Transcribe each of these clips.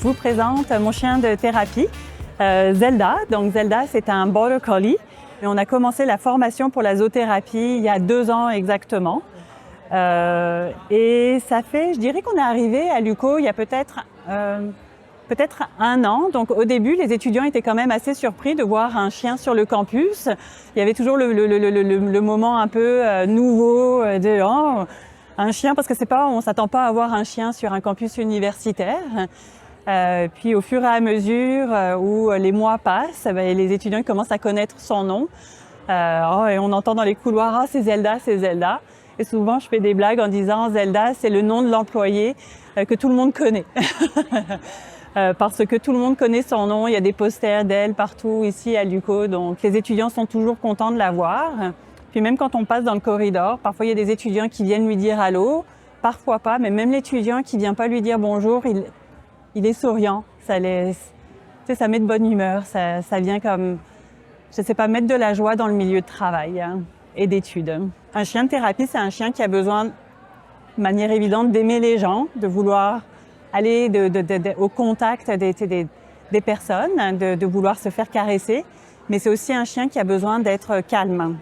Je vous présente mon chien de thérapie, Zelda. Donc Zelda, c'est un Border Collie. Et on a commencé la formation pour la zoothérapie il y a 2 ans exactement. Et ça fait, je dirais qu'on est arrivé à l'UQO il y a peut-être 1 an. Donc au début, les étudiants étaient quand même assez surpris de voir un chien sur le campus. Il y avait toujours le moment un peu nouveau de un chien, parce que on s'attend pas à voir un chien sur un campus universitaire. Puis au fur et à mesure où les mois passent, les étudiants commencent à connaître son nom. Et on entend dans les couloirs « Ah, c'est Zelda, c'est Zelda ». Et souvent, je fais des blagues en disant « Zelda, c'est le nom de l'employé que tout le monde connaît ». Parce que tout le monde connaît son nom, il y a des posters d'elle partout ici à l'UQO, donc les étudiants sont toujours contents de la voir. Puis même quand on passe dans le corridor, parfois il y a des étudiants qui viennent lui dire allô, parfois pas, mais même l'étudiant qui vient pas lui dire bonjour, il est souriant, ça met de bonne humeur, ça vient comme, je sais pas, mettre de la joie dans le milieu de travail et d'études. Un chien de thérapie, c'est un chien qui a besoin, de manière évidente, d'aimer les gens, de vouloir aller au contact des personnes, de vouloir se faire caresser, mais c'est aussi un chien qui a besoin d'être calme.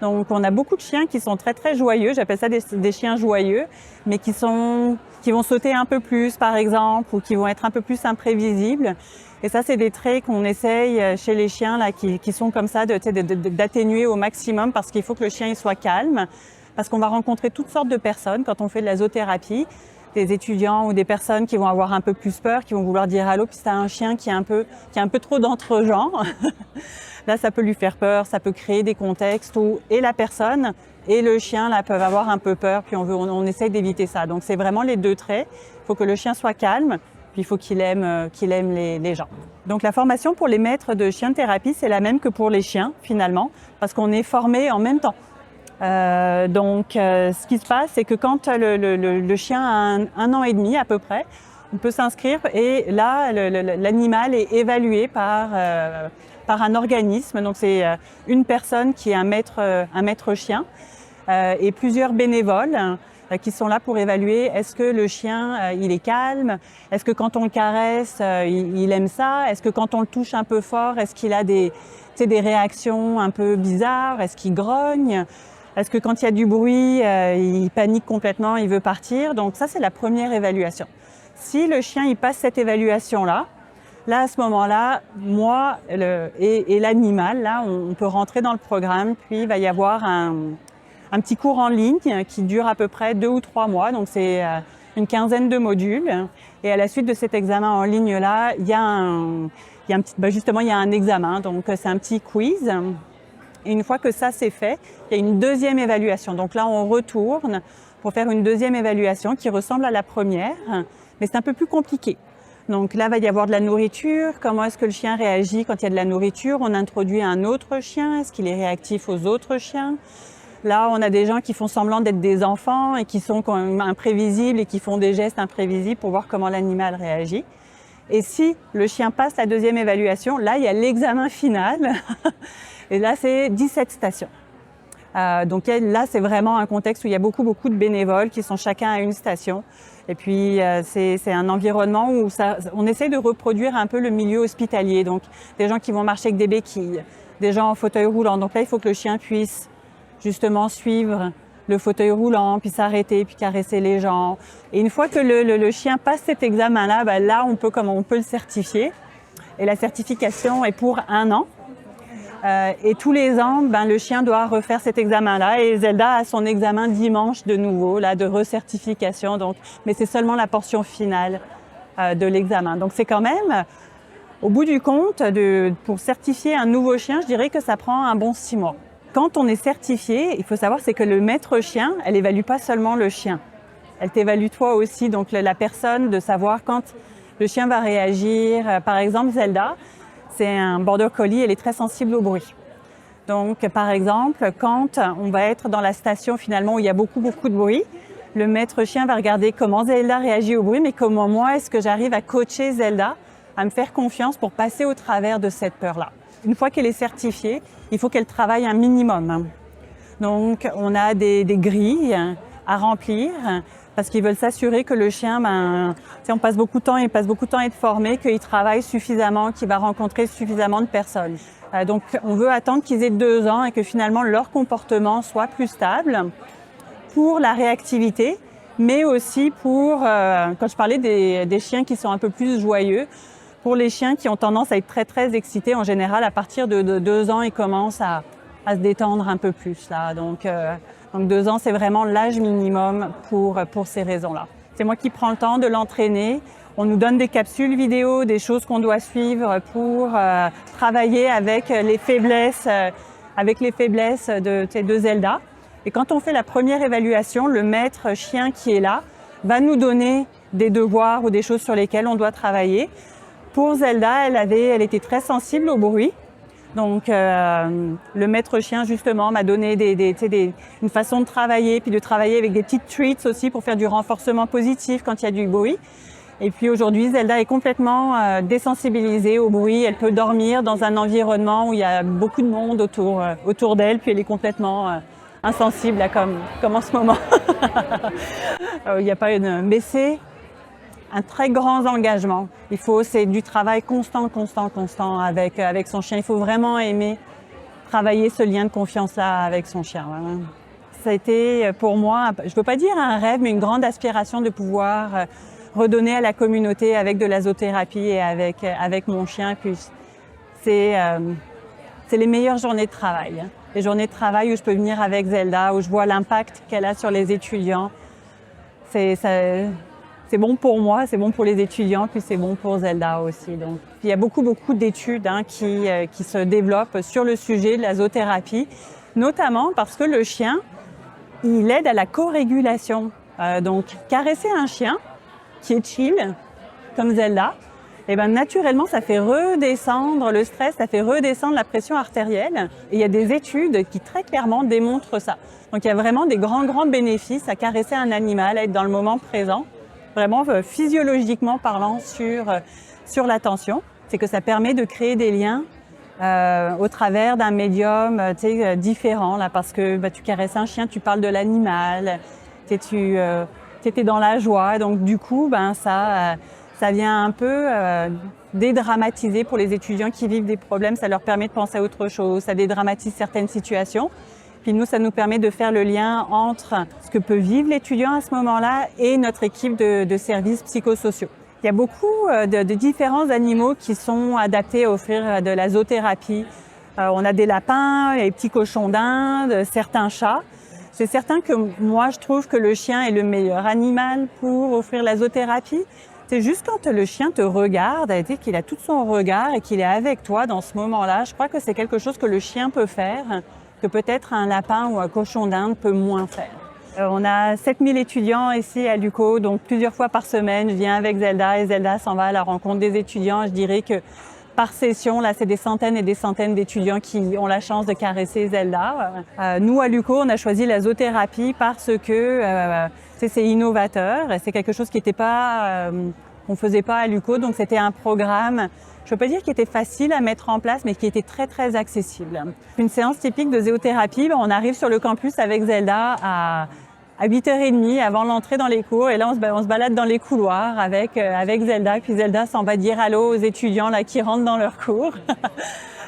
Donc on a beaucoup de chiens qui sont très très joyeux, j'appelle ça des chiens joyeux, mais qui vont sauter un peu plus par exemple, ou qui vont être un peu plus imprévisibles. Et ça, c'est des traits qu'on essaye chez les chiens là, qui sont comme ça, d'atténuer au maximum, parce qu'il faut que le chien il soit calme, parce qu'on va rencontrer toutes sortes de personnes quand on fait de la zoothérapie, des étudiants ou des personnes qui vont avoir un peu plus peur, qui vont vouloir dire allô, puis c'est un chien qui a un peu trop d'entre-gens. Là, ça peut lui faire peur, ça peut créer des contextes où et la personne et le chien là, peuvent avoir un peu peur, puis on essaye d'éviter ça. Donc c'est vraiment les 2 traits. Il faut que le chien soit calme, puis il faut qu'il aime les gens. Donc la formation pour les maîtres de chiens de thérapie, c'est la même que pour les chiens finalement, parce qu'on est formés en même temps. Ce qui se passe, c'est que quand le chien a 1 an et demi à peu près, on peut s'inscrire et là, l'animal est évalué par un organisme. Donc c'est une personne qui est un maître chien et plusieurs bénévoles qui sont là pour évaluer est-ce que le chien il est calme, est-ce que quand on le caresse il aime ça, est-ce que quand on le touche un peu fort, est-ce qu'il a des réactions un peu bizarres, est-ce qu'il grogne, est-ce que quand il y a du bruit il panique complètement, il veut partir. Donc ça, c'est la première évaluation. Si le chien il passe cette évaluation là à ce moment-là, moi et l'animal, là, on peut rentrer dans le programme, puis il va y avoir un petit cours en ligne qui dure à peu près 2 ou 3 mois, donc c'est une quinzaine de modules. Et à la suite de cet examen en ligne-là, il y a un examen, donc c'est un petit quiz. Et une fois que ça c'est fait, il y a une deuxième évaluation. Donc là, on retourne pour faire une deuxième évaluation qui ressemble à la première, mais c'est un peu plus compliqué. Donc là, il va y avoir de la nourriture. Comment est-ce que le chien réagit quand il y a de la nourriture? On introduit un autre chien. Est-ce qu'il est réactif aux autres chiens? Là, on a des gens qui font semblant d'être des enfants et qui sont quand même imprévisibles et qui font des gestes imprévisibles pour voir comment l'animal réagit. Et si le chien passe la deuxième évaluation, là, il y a l'examen final. Et là, c'est 17 stations. Donc là, c'est vraiment un contexte où il y a beaucoup de bénévoles qui sont chacun à une station. Et puis, c'est un environnement où on essaie de reproduire un peu le milieu hospitalier. Donc, des gens qui vont marcher avec des béquilles, des gens en fauteuil roulant. Donc là, il faut que le chien puisse justement suivre le fauteuil roulant, puis s'arrêter, puis caresser les gens. Et une fois que le chien passe cet examen-là, là, on peut le certifier. Et la certification est pour 1 an. Et tous les ans, le chien doit refaire cet examen-là. Et Zelda a son examen dimanche de nouveau, là, de recertification. Donc, mais c'est seulement la portion finale de l'examen. Donc, c'est quand même, au bout du compte, pour certifier un nouveau chien, je dirais que ça prend un bon 6 mois. Quand on est certifié, il faut savoir, c'est que le maître chien, elle évalue pas seulement le chien. Elle t'évalue toi aussi, donc la personne, de savoir quand le chien va réagir. Par exemple, Zelda, c'est un Border Collie, elle est très sensible au bruit. Donc, par exemple, quand on va être dans la station finalement où il y a beaucoup de bruit, le maître chien va regarder comment Zelda réagit au bruit, mais comment moi, est-ce que j'arrive à coacher Zelda, à me faire confiance pour passer au travers de cette peur-là. Une fois qu'elle est certifiée, il faut qu'elle travaille un minimum. Donc, on a des grilles à remplir, parce qu'ils veulent s'assurer que le chien, on passe beaucoup de temps, il passe beaucoup de temps à être formé, qu'il travaille suffisamment, qu'il va rencontrer suffisamment de personnes. Donc on veut attendre qu'ils aient 2 ans et que finalement leur comportement soit plus stable pour la réactivité, mais aussi pour, quand je parlais des chiens qui sont un peu plus joyeux, pour les chiens qui ont tendance à être très très excités, en général à partir de 2 ans, ils commencent à se détendre un peu plus là. Donc 2 ans, c'est vraiment l'âge minimum pour ces raisons-là. C'est moi qui prends le temps de l'entraîner. On nous donne des capsules vidéo, des choses qu'on doit suivre pour travailler avec les faiblesses de Zelda. Et quand on fait la première évaluation, le maître chien qui est là va nous donner des devoirs ou des choses sur lesquelles on doit travailler. Pour Zelda, elle était très sensible au bruit. Donc le maître chien justement m'a donné une façon de travailler, puis de travailler avec des petites treats aussi pour faire du renforcement positif quand il y a du bruit. Et puis aujourd'hui, Zelda est complètement désensibilisée au bruit. Elle peut dormir dans un environnement où il y a beaucoup de monde autour d'elle, puis elle est complètement insensible là, comme en ce moment. Il n'y a pas une... Mais c'est un très grand engagement. C'est du travail constant avec son chien. Il faut vraiment aimer travailler ce lien de confiance-là avec son chien. Vraiment. Ça a été pour moi, je ne veux pas dire un rêve, mais une grande aspiration de pouvoir redonner à la communauté avec de la zoothérapie et avec mon chien. Puis c'est les meilleures journées de travail. Les journées de travail où je peux venir avec Zelda, où je vois l'impact qu'elle a sur les étudiants. C'est bon pour moi, c'est bon pour les étudiants, puis c'est bon pour Zelda aussi. Donc, il y a beaucoup d'études qui se développent sur le sujet de la zoothérapie, notamment parce que le chien, il aide à la co-régulation. Donc, caresser un chien qui est chill, comme Zelda, et naturellement, ça fait redescendre le stress, ça fait redescendre la pression artérielle. Et il y a des études qui très clairement démontrent ça. Donc, il y a vraiment des grands bénéfices à caresser un animal, à être dans le moment présent. Vraiment physiologiquement parlant sur l'attention, c'est que ça permet de créer des liens au travers d'un médium différent là, parce que tu caresses un chien, tu parles de l'animal, tu es dans la joie, donc du coup ça vient un peu dédramatiser pour les étudiants qui vivent des problèmes, ça leur permet de penser à autre chose, ça dédramatise certaines situations. Puis nous, ça nous permet de faire le lien entre ce que peut vivre l'étudiant à ce moment-là et notre équipe de services psychosociaux. Il y a beaucoup de différents animaux qui sont adaptés à offrir de la zoothérapie. On a des lapins, des petits cochons d'Inde, certains chats. C'est certain que moi, je trouve que le chien est le meilleur animal pour offrir la zoothérapie. C'est juste quand le chien te regarde, qu'il a tout son regard et qu'il est avec toi dans ce moment-là, je crois que c'est quelque chose que le chien peut faire, que peut-être un lapin ou un cochon d'Inde peut moins faire. On a 7000 étudiants ici à l'UQO, donc plusieurs fois par semaine, je viens avec Zelda et Zelda s'en va à la rencontre des étudiants. Je dirais que par session, là, c'est des centaines et des centaines d'étudiants qui ont la chance de caresser Zelda. Nous, à l'UQO, on a choisi la zoothérapie parce que c'est innovateur. C'est quelque chose qui n'était pas, qu'on faisait pas à l'UQO, donc c'était un programme. Je ne veux pas dire qu'il était facile à mettre en place, mais qui était très accessible. Une séance typique de zoothérapie, on arrive sur le campus avec Zelda à 8h30 avant l'entrée dans les cours. Et là, on se balade dans les couloirs avec Zelda. Puis Zelda s'en va dire allô aux étudiants là, qui rentrent dans leurs cours.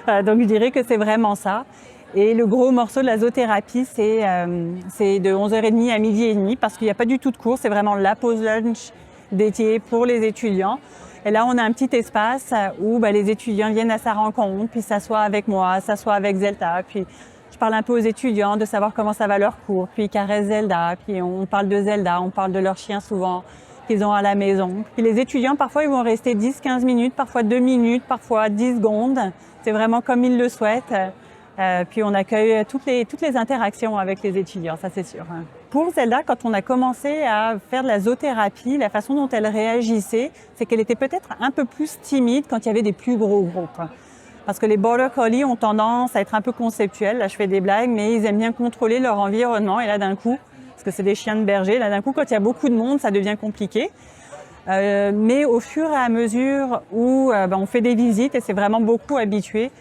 Donc je dirais que c'est vraiment ça. Et le gros morceau de la zoothérapie, c'est de 11h30 à 12h30 parce qu'il n'y a pas du tout de cours. C'est vraiment la pause lunch dédiée pour les étudiants. Et là, on a un petit espace où les étudiants viennent à sa rencontre, puis s'assoient avec moi, s'assoient avec Zelda, puis je parle un peu aux étudiants de savoir comment ça va leur cours, puis ils caressent Zelda, puis on parle de Zelda, on parle de leur chien souvent qu'ils ont à la maison. Puis les étudiants, parfois, ils vont rester 10-15 minutes, parfois 2 minutes, parfois 10 secondes. C'est vraiment comme ils le souhaitent. Puis on accueille toutes les interactions avec les étudiants, ça c'est sûr. Pour Zelda, quand on a commencé à faire de la zoothérapie, la façon dont elle réagissait, c'est qu'elle était peut-être un peu plus timide quand il y avait des plus gros groupes. Parce que les Border Collie ont tendance à être un peu conceptuels, là je fais des blagues, mais ils aiment bien contrôler leur environnement. Et là d'un coup, parce que c'est des chiens de berger, là d'un coup quand il y a beaucoup de monde, ça devient compliqué. Mais au fur et à mesure où on fait des visites, et c'est vraiment beaucoup habitué,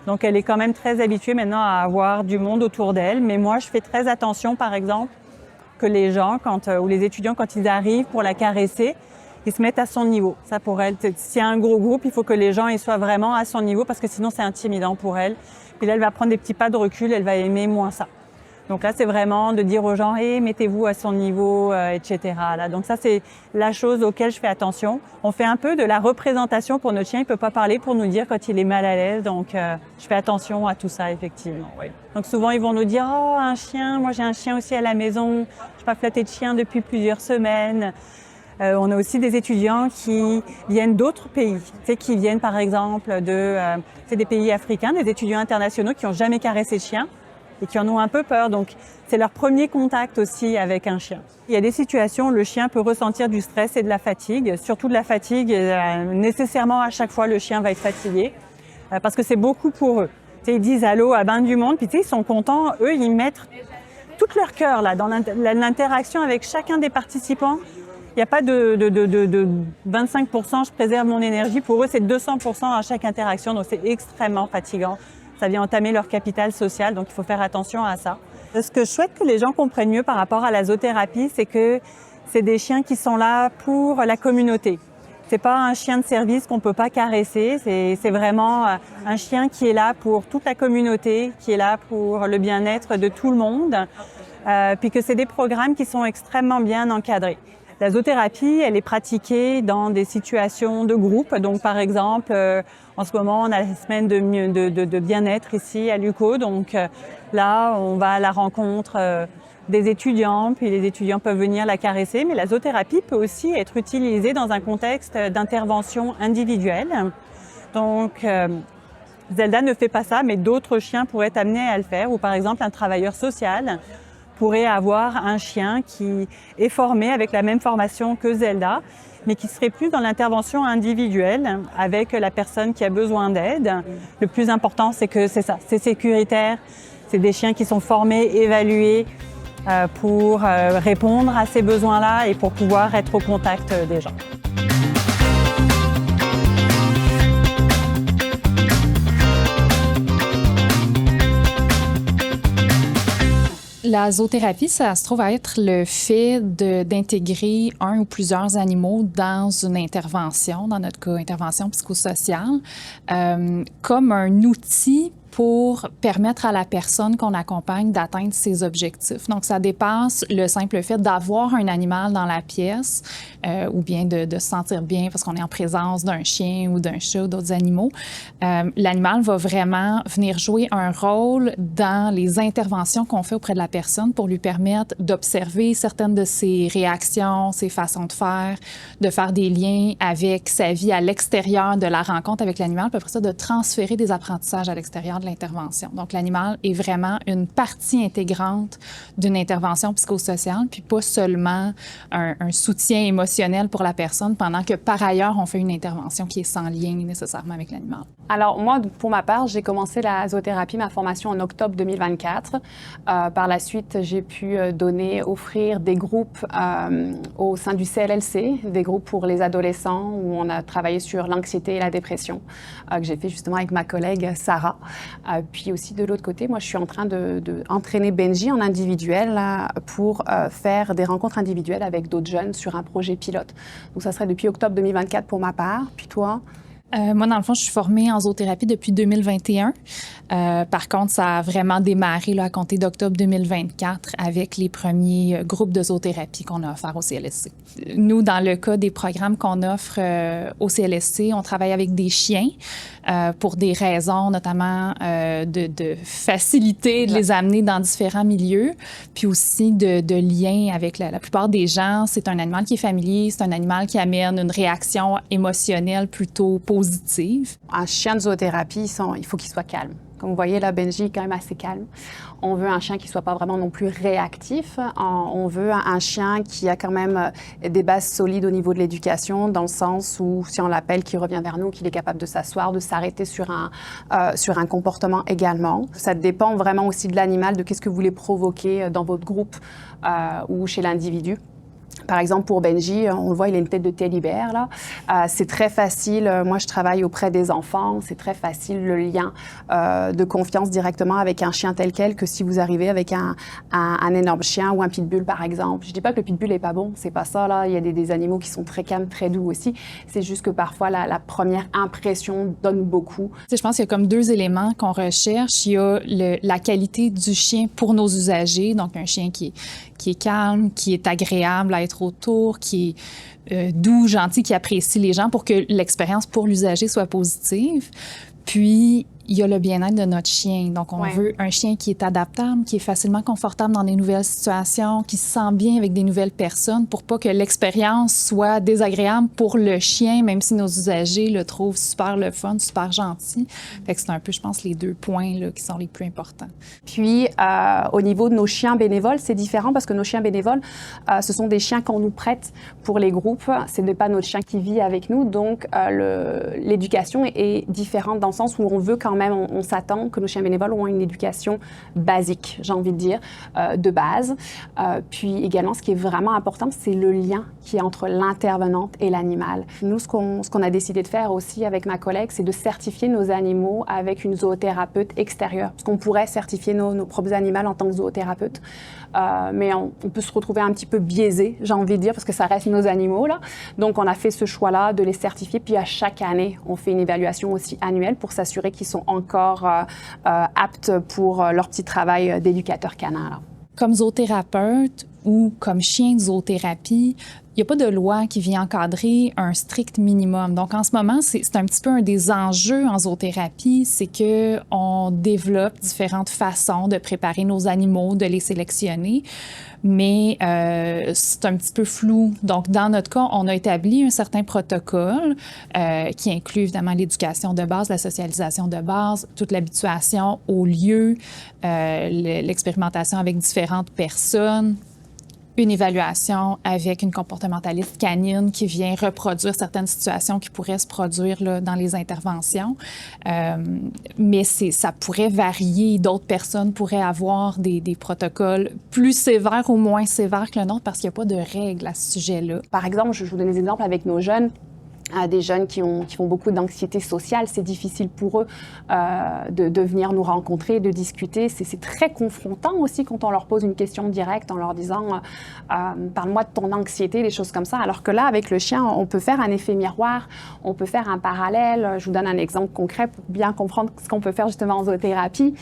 donc elle est quand même très habituée maintenant à avoir du monde autour d'elle. Mais moi, je fais très attention, par exemple, que les gens, ou les étudiants, quand ils arrivent pour la caresser, ils se mettent à son niveau. Ça, pour elle, s'il y a un gros groupe, il faut que les gens ils soient vraiment à son niveau parce que sinon c'est intimidant pour elle. Puis là, elle va prendre des petits pas de recul, elle va aimer moins ça. Donc là, c'est vraiment de dire aux gens, hey, mettez-vous à son niveau, etc. Là, donc ça, c'est la chose auquel je fais attention. On fait un peu de la représentation pour notre chien. Il peut pas parler pour nous dire quand il est mal à l'aise. Donc, je fais attention à tout ça, effectivement. Oui. Donc souvent, ils vont nous dire, oh, un chien, moi j'ai un chien aussi à la maison. Je n'ai pas flatté de chien depuis plusieurs semaines. On a aussi des étudiants qui viennent d'autres pays, qui viennent par exemple des pays africains, des étudiants internationaux qui n'ont jamais caressé de chien et qui en ont un peu peur. Donc, c'est leur premier contact aussi avec un chien. Il y a des situations où le chien peut ressentir du stress et de la fatigue, surtout de la fatigue. Nécessairement, à chaque fois, le chien va être fatigué parce que c'est beaucoup pour eux. Ils disent allô à bain du monde, puis ils sont contents. Eux, ils mettent tout leur cœur là dans l'interaction avec chacun des participants. Il n'y a pas de 25%, je préserve mon énergie. Pour eux, c'est 200% à chaque interaction, donc c'est extrêmement fatigant. Ça vient entamer leur capital social, donc il faut faire attention à ça. Ce que je souhaite que les gens comprennent mieux par rapport à la zoothérapie, c'est que c'est des chiens qui sont là pour la communauté. C'est pas un chien de service qu'on peut pas caresser, c'est vraiment un chien qui est là pour toute la communauté, qui est là pour le bien-être de tout le monde, puis que c'est des programmes qui sont extrêmement bien encadrés. La zoothérapie, elle est pratiquée dans des situations de groupe. Donc, par exemple, en ce moment, on a la semaine de bien-être ici à l'UQO. Donc, là, on va à la rencontre des étudiants, puis les étudiants peuvent venir la caresser. Mais la zoothérapie peut aussi être utilisée dans un contexte d'intervention individuelle. Donc, Zelda ne fait pas ça, mais d'autres chiens pourraient être amenés à le faire. Ou par exemple, un travailleur social pourrait avoir un chien qui est formé avec la même formation que Zelda, mais qui serait plus dans l'intervention individuelle avec la personne qui a besoin d'aide. Le plus important, c'est que c'est ça, c'est sécuritaire. C'est des chiens qui sont formés, évalués pour répondre à ces besoins-là et pour pouvoir être au contact des gens. La zoothérapie, ça se trouve à être le fait d'intégrer un ou plusieurs animaux dans une intervention, dans notre cas, intervention psychosociale, comme un outil pour permettre à la personne qu'on accompagne d'atteindre ses objectifs. Donc, ça dépasse le simple fait d'avoir un animal dans la pièce ou bien de se sentir bien parce qu'on est en présence d'un chien ou d'un chat ou d'autres animaux. L'animal va vraiment venir jouer un rôle dans les interventions qu'on fait auprès de la personne pour lui permettre d'observer certaines de ses réactions, ses façons de faire des liens avec sa vie à l'extérieur de la rencontre avec l'animal, puis après ça, de transférer des apprentissages à l'extérieur de l'intervention. Donc, l'animal est vraiment une partie intégrante d'une intervention psychosociale, puis pas seulement un soutien émotionnel pour la personne, pendant que, par ailleurs, on fait une intervention qui est sans lien nécessairement avec l'animal. Alors, moi, pour ma part, j'ai commencé la zoothérapie, ma formation en octobre 2024. Par la suite, j'ai pu offrir des groupes au sein du CLLC, des groupes pour les adolescents où on a travaillé sur l'anxiété et la dépression, que j'ai fait justement avec ma collègue Sarah. Puis aussi, de l'autre côté, moi, je suis en train d'entraîner Benji en individuel là, pour faire des rencontres individuelles avec d'autres jeunes sur un projet pilote. Donc, ça serait depuis octobre 2024 pour ma part. Puis toi? Moi, dans le fond, je suis formée en zoothérapie depuis 2021. Par contre, ça a vraiment démarré là, à compter d'octobre 2024 avec les premiers groupes de zoothérapie qu'on a offerts au CLSC. Nous, dans le cas des programmes qu'on offre au CLSC, on travaille avec des chiens pour des raisons notamment de facilité de les amener dans différents milieux, puis aussi de lien avec la plupart des gens. C'est un animal qui est familier, c'est un animal qui amène une réaction émotionnelle plutôt positive. Un chien de zoothérapie, il faut qu'il soit calme. Comme vous voyez, là, Benji est quand même assez calme. On veut un chien qui ne soit pas vraiment non plus réactif. On veut un chien qui a quand même des bases solides au niveau de l'éducation, dans le sens où, si on l'appelle, qu'il revient vers nous, qu'il est capable de s'asseoir, de s'arrêter sur un comportement également. Ça dépend vraiment aussi de l'animal, de qu'est-ce que vous voulez provoquer dans votre groupe ou chez l'individu. Par exemple, pour Benji, on le voit, il a une tête de teddy-bear, là. C'est très facile. Moi, je travaille auprès des enfants. C'est très facile, le lien de confiance directement avec un chien tel quel, que si vous arrivez avec un énorme chien ou un pitbull, par exemple. Je dis pas que le pitbull est pas bon. C'est pas ça, là. Il y a des animaux qui sont très calmes, très doux aussi. C'est juste que parfois, la première impression donne beaucoup. Je pense qu'il y a comme deux éléments qu'on recherche. Il y a la qualité du chien pour nos usagers, donc un chien qui est calme, qui est agréable à être autour, qui est doux, gentil, qui apprécie les gens pour que l'expérience pour l'usager soit positive. Puis, il y a le bien-être de notre chien. Donc, on veut un chien qui est adaptable, qui est facilement confortable dans des nouvelles situations, qui se sent bien avec des nouvelles personnes pour pas que l'expérience soit désagréable pour le chien, même si nos usagers le trouvent super le fun, super gentil. Fait que c'est un peu, je pense, les deux points là, qui sont les plus importants. Puis, au niveau de nos chiens bénévoles, c'est différent parce que nos chiens bénévoles, ce sont des chiens qu'on nous prête pour les groupes. Ce n'est pas notre chien qui vit avec nous. Donc, l'éducation est différente dans le sens où on veut quand même, on s'attend que nos chiens bénévoles ont une éducation basique, j'ai envie de dire, de base. Puis également, ce qui est vraiment important, c'est le lien qui est entre l'intervenante et l'animal. Nous, ce qu'on a décidé de faire aussi avec ma collègue, c'est de certifier nos animaux avec une zoothérapeute extérieure. Parce qu'on pourrait certifier nos propres animaux en tant que zoothérapeute. Mais on peut se retrouver un petit peu biaisé, j'ai envie de dire, parce que ça reste nos animaux, là. Donc, on a fait ce choix-là de les certifier. Puis, à chaque année, on fait une évaluation aussi annuelle pour s'assurer qu'ils sont encore aptes pour leur petit travail d'éducateur canin, là. Comme zoothérapeute ou comme chien de zoothérapie, il n'y a pas de loi qui vient encadrer un strict minimum. Donc, en ce moment, c'est un petit peu un des enjeux en zoothérapie, c'est qu'on développe différentes façons de préparer nos animaux, de les sélectionner, mais c'est un petit peu flou. Donc, dans notre cas, on a établi un certain protocole qui inclut évidemment l'éducation de base, la socialisation de base, toute l'habituation au lieu, l'expérimentation avec différentes personnes, une évaluation avec une comportementaliste canine qui vient reproduire certaines situations qui pourraient se produire là, dans les interventions. Mais ça pourrait varier. D'autres personnes pourraient avoir des protocoles plus sévères ou moins sévères que le nôtre parce qu'il n'y a pas de règles à ce sujet-là. Par exemple, je vous donne des exemples avec nos jeunes. Des jeunes qui font beaucoup d'anxiété sociale, c'est difficile pour eux de venir nous rencontrer, de discuter. C'est très confrontant aussi quand on leur pose une question directe en leur disant parle-moi de ton anxiété, des choses comme ça. Alors que là, avec le chien, on peut faire un effet miroir, on peut faire un parallèle. Je vous donne un exemple concret pour bien comprendre ce qu'on peut faire justement en zoothérapie.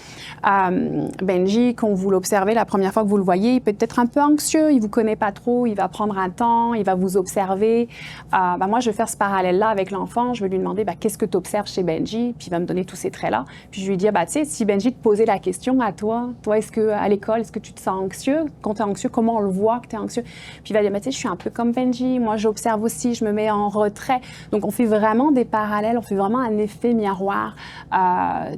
Benji, quand vous l'observez la première fois que vous le voyez, il peut être un peu anxieux, il ne vous connaît pas trop, il va prendre un temps, il va vous observer. Moi, je vais faire ce parallèle-là avec l'enfant, je vais lui demander qu'est-ce que tu observes chez Benji, puis il va me donner tous ces traits-là. Puis je lui dis, tu sais, si Benji te posait la question à toi, est-ce que à l'école, est-ce que tu te sens anxieux? Quand tu es anxieux, comment on le voit que tu es anxieux? Puis il va dire, tu sais, je suis un peu comme Benji, moi j'observe aussi, je me mets en retrait. Donc on fait vraiment des parallèles, on fait vraiment un effet miroir,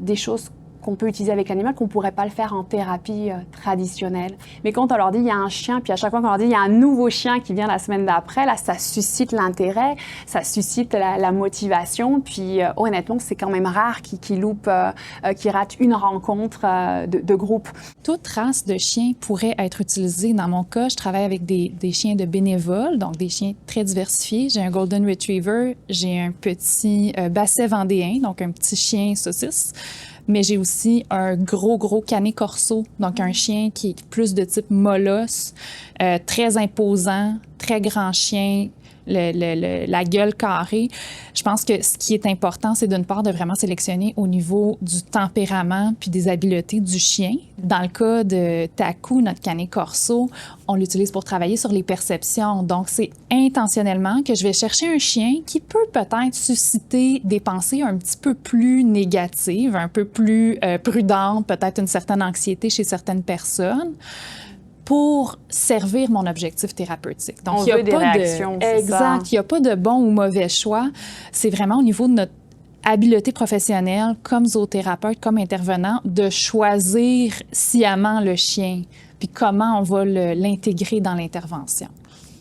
des choses qu'on peut utiliser avec l'animal, qu'on ne pourrait pas le faire en thérapie traditionnelle. Mais quand on leur dit il y a un chien, puis à chaque fois qu'on leur dit il y a un nouveau chien qui vient la semaine d'après, là, ça suscite l'intérêt, ça suscite la motivation. Puis honnêtement, c'est quand même rare qu'ils loupent, qu'ils ratent une rencontre de groupe. Toute race de chiens pourrait être utilisée. Dans mon cas, je travaille avec des chiens de bénévoles, donc des chiens très diversifiés. J'ai un Golden Retriever, j'ai un petit Basset vendéen, donc un petit chien saucisse. Mais j'ai aussi un gros canet corso, donc un chien qui est plus de type molosse, très imposant, très grand chien, la gueule carrée. Je pense que ce qui est important, c'est d'une part de vraiment sélectionner au niveau du tempérament puis des habiletés du chien. Dans le cas de Taku, notre canet corso, on l'utilise pour travailler sur les perceptions. Donc, c'est intentionnellement que je vais chercher un chien qui peut peut-être susciter des pensées un petit peu plus négatives, un peu plus prudentes, peut-être une certaine anxiété chez certaines personnes, pour servir mon objectif thérapeutique. Donc, il y a des réactions, c'est exact. Il n'y a pas de bon ou mauvais choix. C'est vraiment au niveau de notre habileté professionnelle, comme zoothérapeute, comme intervenant, de choisir sciemment le chien, puis comment on va l'intégrer dans l'intervention.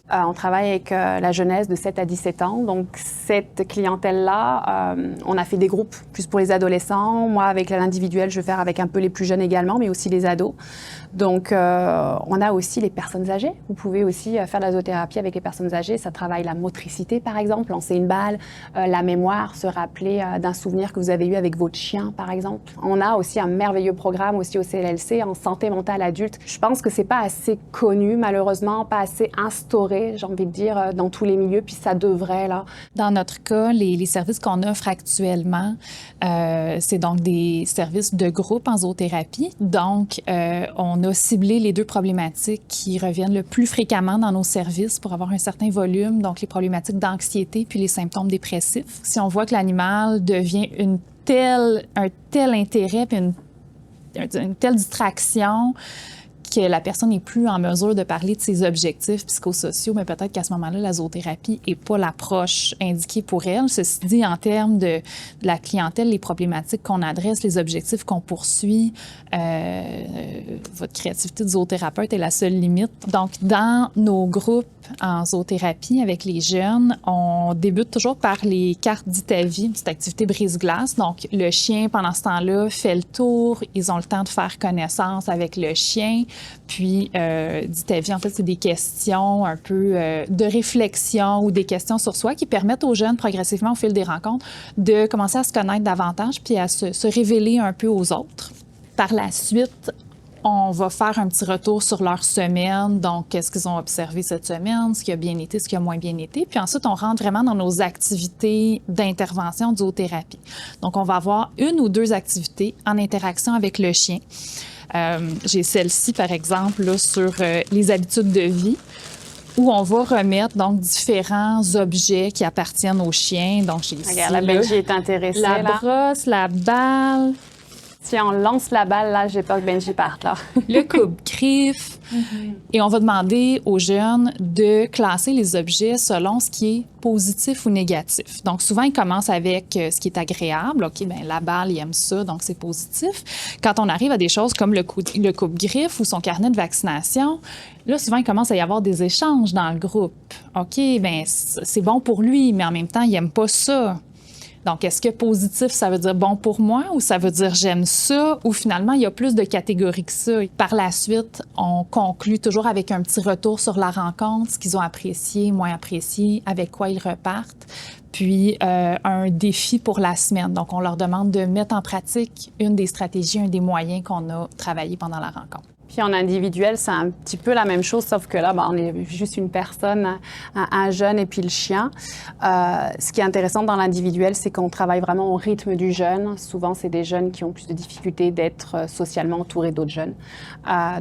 On travaille avec la jeunesse de 7 à 17 ans. Donc, cette clientèle-là, on a fait des groupes plus pour les adolescents. Moi, avec l'individuel, je vais faire avec un peu les plus jeunes également, mais aussi les ados. Donc, on a aussi les personnes âgées. Vous pouvez aussi faire de la zoothérapie avec les personnes âgées. Ça travaille la motricité, par exemple, lancer une balle, la mémoire, se rappeler d'un souvenir que vous avez eu avec votre chien, par exemple. On a aussi un merveilleux programme aussi au CLLC en santé mentale adulte. Je pense que c'est pas assez connu, malheureusement, pas assez instauré, j'ai envie de dire, dans tous les milieux, puis ça devrait, là. Dans notre cas, les services qu'on offre actuellement, c'est donc des services de groupe en zoothérapie. Donc, on a ciblé les deux problématiques qui reviennent le plus fréquemment dans nos services pour avoir un certain volume, donc les problématiques d'anxiété puis les symptômes dépressifs. Si on voit que l'animal devient un tel intérêt puis une telle distraction que la personne n'est plus en mesure de parler de ses objectifs psychosociaux, mais peut-être qu'à ce moment-là, la zoothérapie n'est pas l'approche indiquée pour elle. Ceci dit, en termes de la clientèle, les problématiques qu'on adresse, les objectifs qu'on poursuit, votre créativité de zoothérapeute est la seule limite. Donc, dans nos groupes en zoothérapie avec les jeunes, on débute toujours par les cartes d'Itavi, une petite activité brise-glace. Donc, le chien, pendant ce temps-là, fait le tour. Ils ont le temps de faire connaissance avec le chien. Puis, d'Itavi, en fait, c'est des questions un peu de réflexion ou des questions sur soi qui permettent aux jeunes, progressivement, au fil des rencontres, de commencer à se connaître davantage puis à se révéler un peu aux autres. Par la suite, on va faire un petit retour sur leur semaine. Donc, qu'est-ce qu'ils ont observé cette semaine, ce qui a bien été, ce qui a moins bien été. Puis ensuite, on rentre vraiment dans nos activités d'intervention de zoothérapie. Donc, on va avoir une ou deux activités en interaction avec le chien. J'ai celle-ci, par exemple, là, sur les habitudes de vie, où on va remettre donc différents objets qui appartiennent au chien. Donc, j'ai ici, regarde, la Benji est intéressée, la là. brosse, la balle, Si on lance la balle, là, j'ai peur que Benji parte, là. le coupe-griffe. Et on va demander aux jeunes de classer les objets selon ce qui est positif ou négatif. Donc, souvent, ils commencent avec ce qui est agréable. OK, bien, la balle, il aime ça, donc c'est positif. Quand on arrive à des choses comme le coupe-griffe ou son carnet de vaccination, là, souvent, il commence à y avoir des échanges dans le groupe. OK, bien, c'est bon pour lui, mais en même temps, il n'aime pas ça. Donc, est-ce que positif, ça veut dire bon pour moi ou ça veut dire j'aime ça ou finalement, il y a plus de catégories que ça? Par la suite, on conclut toujours avec un petit retour sur la rencontre, ce qu'ils ont apprécié, moins apprécié, avec quoi ils repartent, puis un défi pour la semaine. Donc, on leur demande de mettre en pratique une des stratégies, un des moyens qu'on a travaillé pendant la rencontre. Puis en individuel, c'est un petit peu la même chose, sauf que là, on est juste une personne, un jeune et puis le chien. Ce qui est intéressant dans l'individuel, c'est qu'on travaille vraiment au rythme du jeune. Souvent, c'est des jeunes qui ont plus de difficultés d'être socialement entourés d'autres jeunes.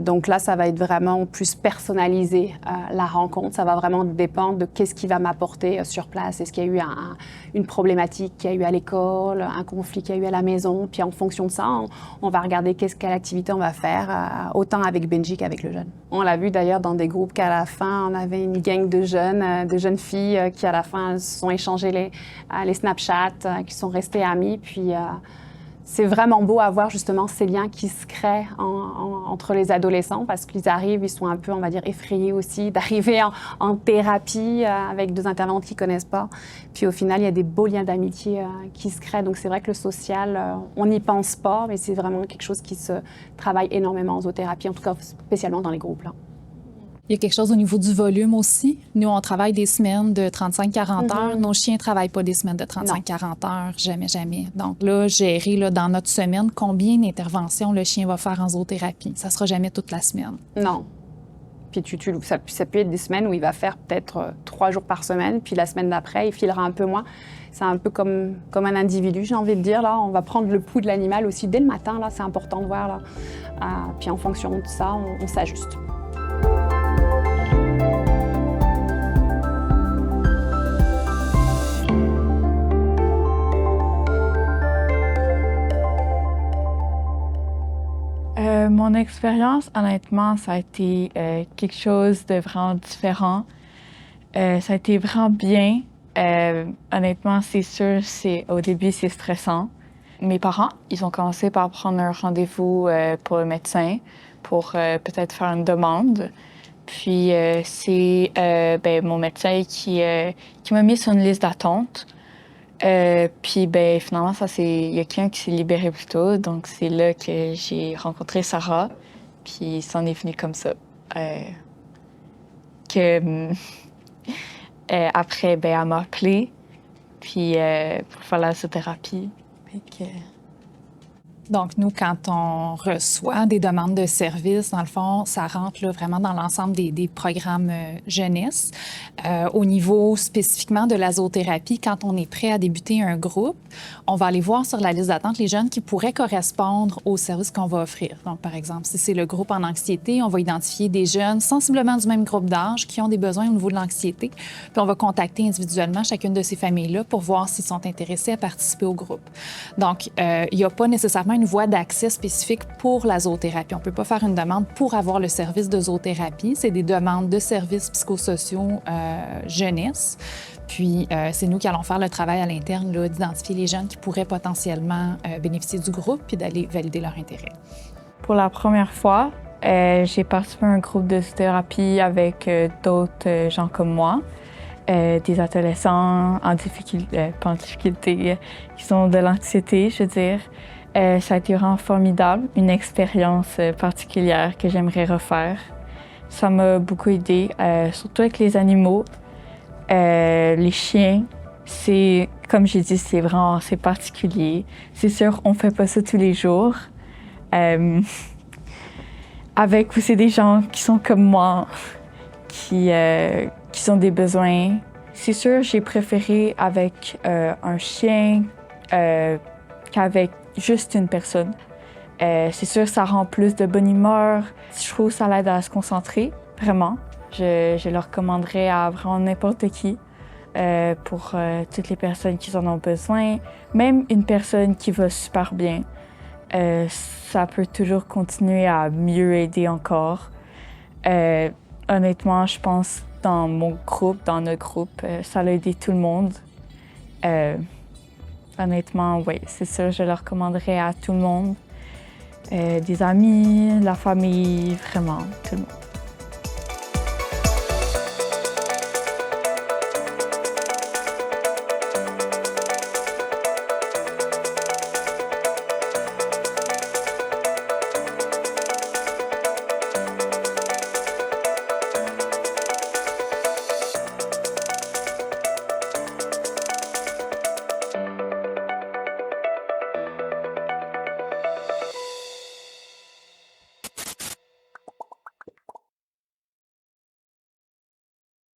Donc là, ça va être vraiment plus personnalisé, la rencontre. Ça va vraiment dépendre de qu'est-ce qui va m'apporter sur place. Est-ce qu'il y a eu une problématique qu'il y a eu à l'école, un conflit qu'il y a eu à la maison. Puis en fonction de ça, on va regarder quelle activité on va faire, autant avec Benji qu'avec le jeune. On l'a vu d'ailleurs dans des groupes qu'à la fin, on avait une gang de jeunes filles qui à la fin se sont échangées les Snapchats, qui sont restées amies. Puis c'est vraiment beau à voir justement ces liens qui se créent entre les adolescents parce qu'ils arrivent, ils sont un peu, on va dire, effrayés aussi d'arriver en thérapie avec deux intervenants qu'ils ne connaissent pas. Puis au final, il y a des beaux liens d'amitié qui se créent. Donc c'est vrai que le social, on n'y pense pas, mais c'est vraiment quelque chose qui se travaille énormément en zoothérapie, en tout cas spécialement dans les groupes là. Il y a quelque chose au niveau du volume aussi. Nous, on travaille des semaines de 35-40 heures. Nos chiens ne travaillent pas des semaines de 35-40 heures, jamais, jamais. Donc là, gérer là, dans notre semaine combien d'interventions le chien va faire en zoothérapie. Ça ne sera jamais toute la semaine. Non. Puis ça peut être des semaines où il va faire peut-être 3 jours par semaine, puis la semaine d'après, il filera un peu moins. C'est un peu comme un individu, j'ai envie de dire. Là. On va prendre le pouls de l'animal aussi dès le matin. Là, c'est important de voir. Là. Puis en fonction de ça, on s'ajuste. Mon expérience, honnêtement, ça a été quelque chose de vraiment différent. Ça a été vraiment bien. Honnêtement, c'est sûr, au début, c'est stressant. Mes parents, ils ont commencé par prendre un rendez-vous pour le médecin pour peut-être faire une demande. Puis c'est mon médecin qui m'a mis sur une liste d'attente. Puis finalement, il y a quelqu'un qui s'est libéré plus tôt, donc c'est là que j'ai rencontré Sarah. puis c'en est venu comme ça. Que après, ben, elle m'a appelée, puis pour faire la zoothérapie. Donc, nous, quand on reçoit des demandes de services, dans le fond, ça rentre là, vraiment dans l'ensemble des programmes jeunesse. Au niveau spécifiquement de la zoothérapie, quand on est prêt à débuter un groupe, on va aller voir sur la liste d'attente les jeunes qui pourraient correspondre aux services qu'on va offrir. Donc, par exemple, si c'est le groupe en anxiété, on va identifier des jeunes sensiblement du même groupe d'âge qui ont des besoins au niveau de l'anxiété. Puis, on va contacter individuellement chacune de ces familles-là pour voir s'ils sont intéressés à participer au groupe. Donc, il n'y a pas nécessairement une voie d'accès spécifique pour la zoothérapie. On ne peut pas faire une demande pour avoir le service de zoothérapie. C'est des demandes de services psychosociaux jeunesse. Puis, c'est nous qui allons faire le travail à l'interne d'identifier les jeunes qui pourraient potentiellement bénéficier du groupe puis d'aller valider leur intérêt. Pour la première fois, j'ai participé à un groupe de thérapie avec d'autres gens comme moi, des adolescents en difficulté, pas en difficulté, qui ont de l'anxiété, je veux dire. Ça a été vraiment formidable, une expérience particulière que j'aimerais refaire. Ça m'a beaucoup aidé, surtout avec les animaux. Les chiens, c'est, comme j'ai dit, c'est particulier. C'est sûr, on fait pas ça tous les jours. Avec aussi des gens qui sont comme moi, qui ont des besoins. C'est sûr, j'ai préféré avec un chien qu'avec juste une personne. C'est sûr, ça rend plus de bonne humeur. Je trouve que ça l'aide à se concentrer, vraiment. Je le recommanderais à vraiment n'importe qui pour toutes les personnes qui en ont besoin. Même une personne qui va super bien, ça peut toujours continuer à mieux aider encore. Honnêtement, je pense dans mon groupe, dans notre groupe, ça a aidé tout le monde. Honnêtement, oui, c'est sûr, je le recommanderais à tout le monde. Des amis, la famille, vraiment, tout le monde.